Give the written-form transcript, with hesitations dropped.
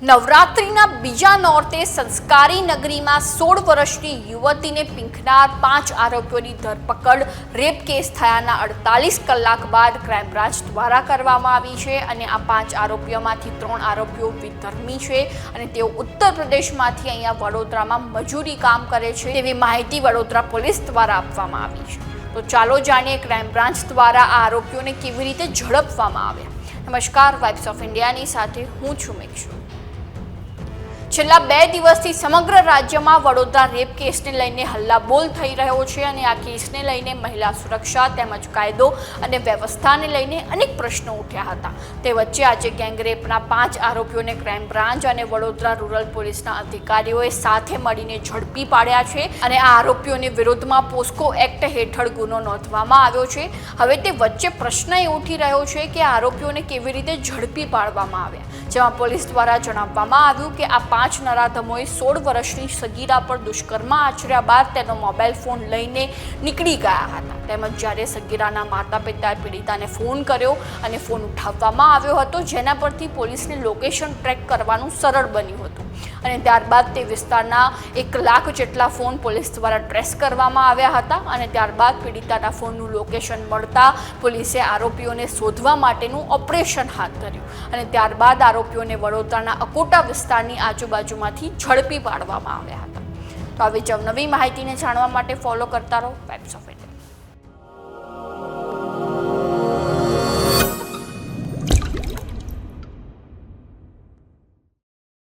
નવરાત્રિના બીજા નોરતે સંસ્કારી નગરીમાં 16 વર્ષની યુવતીને પીંખનાર 5 આરોપીઓની ધરપકડ રેપ કેસ થયાના 48 કલાક બાદ ક્રાઇમ બ્રાન્ચ દ્વારા કરવામાં આવી છે અને આ 5 આરોપીઓમાંથી 3 આરોપીઓ વિધર્મી છે અને તેઓ ઉત્તર પ્રદેશમાંથી અહીંયા વડોદરામાં મજૂરી કામ કરે છે તેવી માહિતી વડોદરા પોલીસ દ્વારા આપવામાં આવી છે। તો ચાલો જાણીએ ક્રાઇમ બ્રાન્ચ દ્વારા આ આરોપીઓને કેવી રીતે ઝડપવામાં આવ્યા। નમસ્કાર, વાઇબ્સ ઓફ ઇન્ડિયાની સાથે હું છું મેક્ષુ। છેલ્લા 2 દિવસથી સમગ્ર રાજ્યમાં વડોદરા રેપ કેસને લઈને હલ્લાબોલ થઈ રહ્યો છે અને આ કેસને લઈને મહિલા સુરક્ષા તેમજ કાયદો અને વ્યવસ્થાને લઈને અનેક પ્રશ્નો ઉઠ્યા હતા। તે વચ્ચે આજે ગેંગરેપના 5 આરોપીઓને ક્રાઇમ બ્રાન્ચ અને વડોદરા રૂરલ પોલીસના અધિકારીઓએ સાથે મળીને ઝડપી પાડ્યા છે અને આ આરોપીઓની વિરુદ્ધમાં પોસ્કો એક્ટ હેઠળ ગુનો નોંધવામાં આવ્યો છે। હવે તે વચ્ચે પ્રશ્ન એ ઉઠી રહ્યો છે કે આરોપીઓને કેવી રીતે ઝડપી પાડવામાં આવ્યા, જેમાં પોલીસ દ્વારા જણાવવામાં આવ્યું કે આ 5 નરાધમોએ 16 વર્ષની સગીરા પર દુષ્કર્મ આચર્યા બાદ તેનો મોબાઈલ ફોન લઈને નીકળી ગયા હતા તેમજ જ્યારે સગીરાના માતા પિતાએ પીડિતાને ફોન કર્યો અને ફોન ઉઠાવવામાં આવ્યો હતો, જેના પરથી પોલીસને લોકેશન ટ્રેક કરવાનું સરળ બન્યું હતું અને ત્યારબાદ તે વિસ્તારના 1 લાખ જેટલા ફોન પોલીસ દ્વારા ટ્રેસ કરવામાં આવ્યા હતા અને ત્યારબાદ પીડિતાના ફોનનું લોકેશન મળતા પોલીસે આરોપીઓને શોધવા માટેનું ઓપરેશન હાથ ધર્યું અને ત્યારબાદ આરોપીઓને વડોદરાના અકોટા વિસ્તારની આજુબાજુમાંથી ઝડપી પાડવામાં આવ્યા હતા। તો આવી જ નવી માહિતીને જાણવા માટે ફોલો કરતા રહો વાઇબ્સ ઓફ ઇન્ડિયા।